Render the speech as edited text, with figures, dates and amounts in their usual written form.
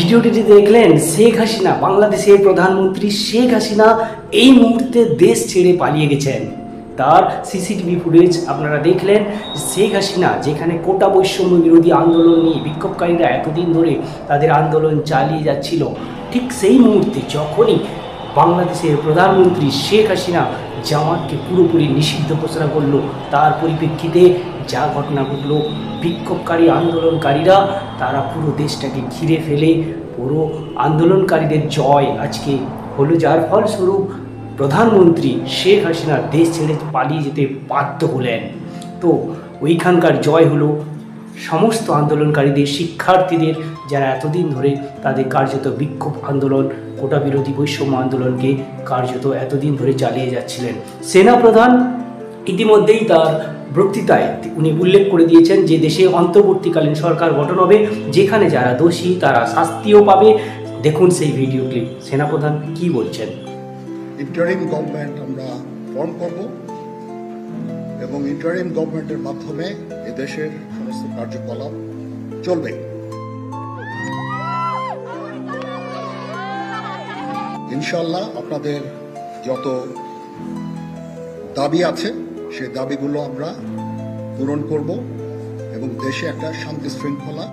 ভিডিওটি দেখলেন, শেখ হাসিনা, বাংলাদেশের প্রধানমন্ত্রী শেখ হাসিনা এই মুহূর্তে দেশ ছেড়ে পালিয়ে গেছেন। তার সিসিটিভি ফুটেজ আপনারা দেখলেন। শেখ হাসিনা যেখানে কোটা বৈষম্য বিরোধী আন্দোলন নিয়ে বিক্ষোভকারীরা এতদিন ধরে তাদের আন্দোলন চালিয়ে যাচ্ছিল, ঠিক সেই মুহূর্তে যখনই বাংলাদেশের প্রধানমন্ত্রী শেখ হাসিনা জামাতকে পুরোপুরি নিষিদ্ধ ঘোষণা করল, তার পরিপ্রেক্ষিতে যা ঘটনা ঘটল, বিক্ষোভকারী আন্দোলনকারীরা তারা পুরো দেশটাকে ঘিরে ফেলে পুরো আন্দোলনকারীদের জয় আজকে হলো, যার ফলস্বরূপ প্রধানমন্ত্রী শেখ হাসিনা দেশ ছেড়ে পালিয়ে যেতে বাধ্য হলেন। তো ওইখানকার জয় হলো সমস্ত আন্দোলনকারীদের, শিক্ষার্থীদের, যারা এতদিন ধরে তাদের কার্যত বিক্ষোভ আন্দোলন, কোটা বিরোধী বৈষম্য আন্দোলনকে কার্যত এতদিন ধরে চালিয়ে যাচ্ছিলেন। সেনাপ্রধান ইতিমধ্যেই তার বক্তৃতায় উনি উল্লেখ করে দিয়েছেন যে দেশে অন্তর্বর্তীকালীন সরকার গঠন হবে, যেখানে যারা দোষী তারা শাস্তিও পাবে। দেখুন সেই ভিডিও ক্লিপ, সেনাপ্রধান কি বলছেন। ইন্টারিম গভর্নমেন্ট আমরা ফর্ম করব এবং ইন্টারিম গভর্নমেন্টের মাধ্যমে এদেশের সমস্ত কার্যকলাপ চলবে। ইনশাল্লাহ আপনাদের যত দাবি আছে সেই দাবিগুলো আমরা পূরণ করব এবং দেশে একটা শান্তি শৃঙ্খলা